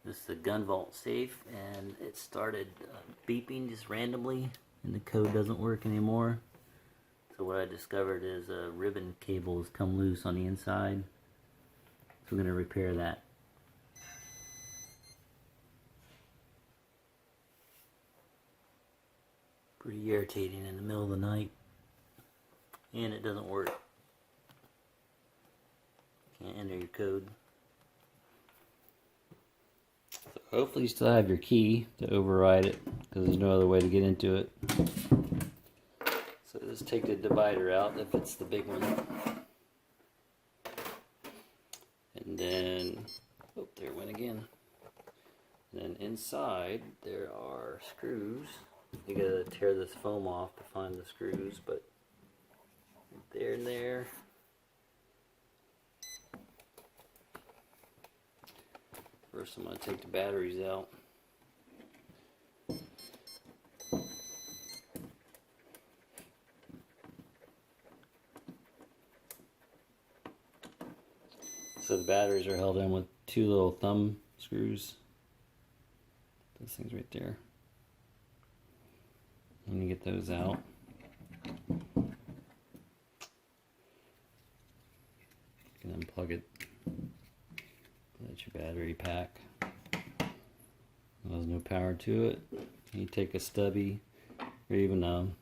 This is the gun vault safe, and it started beeping just randomly, and the code doesn't work anymore. So what I discovered is a ribbon cable has come loose on the inside. So we're going to repair that. Pretty irritating in the middle of the night, and it doesn't work. Can't enter your code. So hopefully you still have your key to override it, because there's no other way to get into it. So just take the divider out if it's the big one. And then, oh, there it went again. And then inside there are screws. You gotta tear this foam off to find the screws, but they're in there. First I'm going to take the batteries out. So the batteries are held in with two little thumb screws. Those things right there. When you get those out, you can unplug it. That's your battery pack. There's no power to it. You take a stubby, or even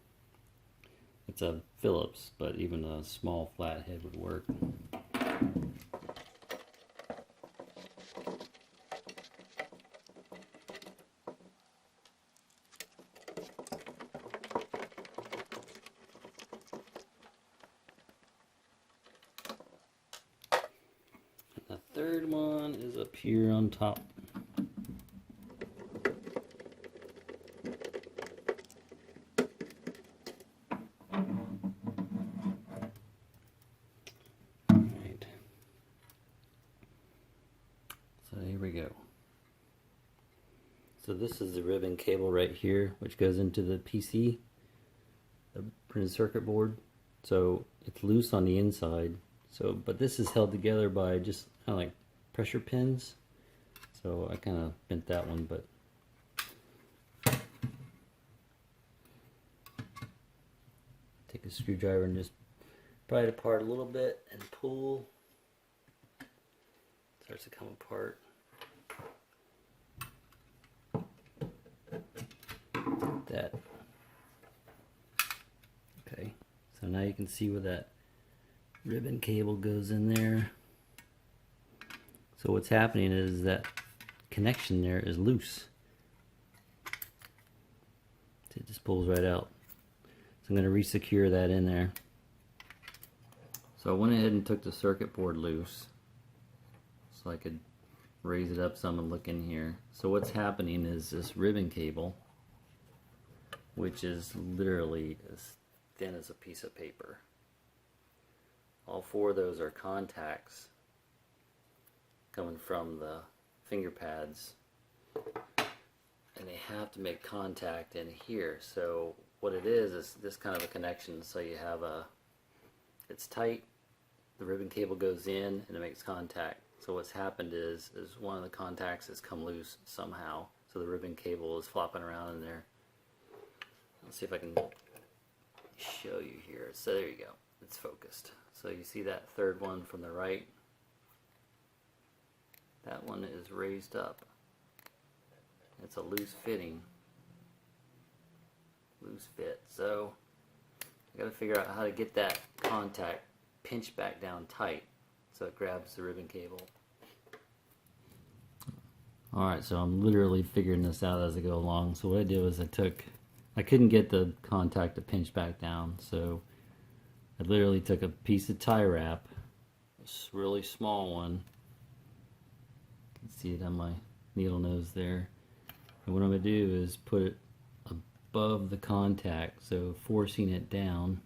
it's a Phillips, but even a small flathead would work. The third one is up here on top. Alright. So here we go. So this is the ribbon cable right here, which goes into the PC, the printed circuit board. So it's loose on the inside. So, but this is held together by just kind of like pressure pins. So I kind of bent that one, but take a screwdriver and just pry it apart a little bit and pull. It starts to come apart. Like that. Okay, so now you can see where that ribbon cable goes in there. So what's happening is that connection there is loose. It just pulls right out. So I'm going to re-secure that in there. So I went ahead and took the circuit board loose so I could raise it up some and look in here. So what's happening is this ribbon cable, which is literally as thin as a piece of paper. All four of those are contacts coming from the finger pads, and they have to make contact in here. So what it is this kind of a connection. So you have it's tight, the ribbon cable goes in and it makes contact. So what's happened is one of the contacts has come loose somehow, so the ribbon cable is flopping around in there. Let's see if I can show you here. So there you go, it's focused. So you see that third one from the right? That one is raised up. It's a loose fitting. Loose fit. So I gotta figure out how to get that contact pinched back down tight so it grabs the ribbon cable. Alright, so I'm literally figuring this out as I go along. So what I did was I couldn't get the contact to pinch back down, so I literally took a piece of tie wrap, a really small one. You can see it on my needle nose there. And what I'm going to do is put it above the contact, so forcing it down.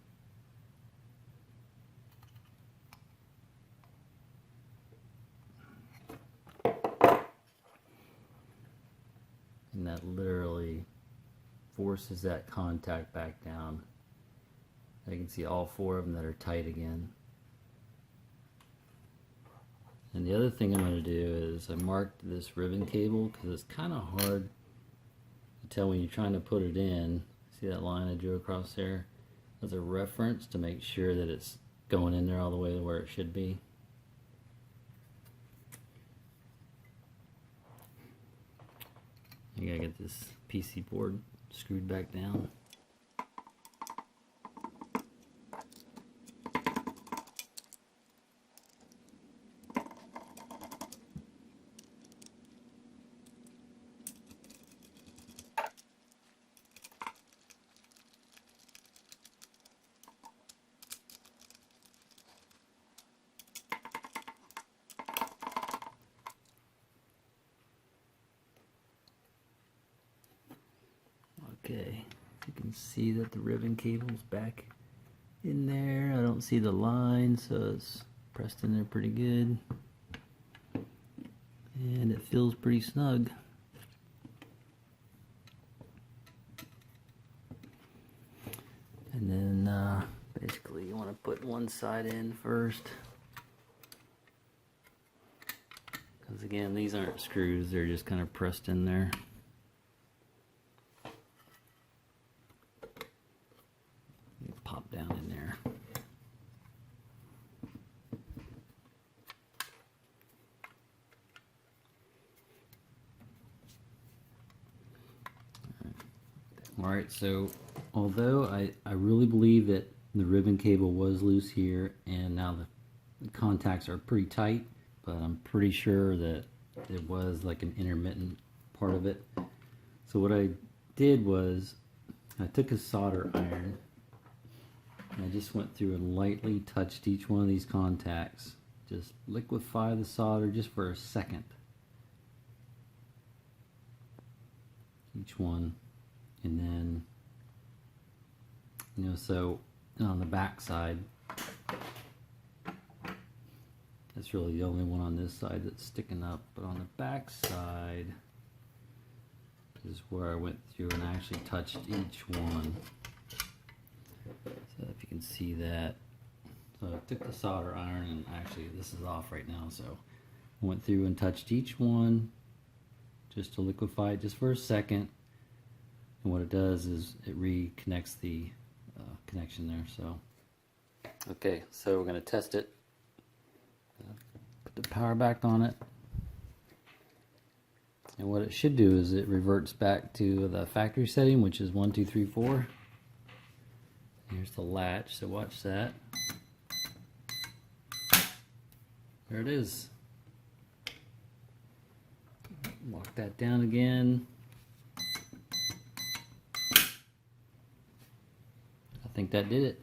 And that literally forces that contact back down. You can see all four of them that are tight again. And the other thing I'm going to do is I marked this ribbon cable because it's kind of hard to tell when you're trying to put it in. See that line I drew across there? As a reference to make sure that it's going in there all the way to where it should be. You gotta get this PC board screwed back down. Okay, you can see that the ribbon cable's back in there. I don't see the line, so it's pressed in there pretty good. And it feels pretty snug. And then basically you want to put one side in first. Because again, these aren't screws, they're just kind of pressed in there. Pop down in there. Alright, so although I really believe that the ribbon cable was loose here and now the contacts are pretty tight, but I'm pretty sure that it was like an intermittent part of it. So what I did was I took a solder iron and I just went through and lightly touched each one of these contacts. Just liquefy the solder just for a second. Each one. And then, you know, so on the back side, that's really the only one on this side that's sticking up. But on the back side is where I went through and actually touched each one. So if you can see that. So I took the solder iron and actually this is off right now. So I went through and touched each one just to liquefy it just for a second. And what it does is it reconnects the connection there. So okay, so we're going to test it. Put the power back on it. And what it should do is it reverts back to the factory setting, which is 1, 2, 3, 4. Here's the latch, so watch that. There it is. Lock that down again. I think that did it.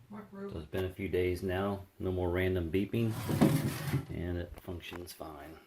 So it's been a few days now, no more random beeping, and it functions fine.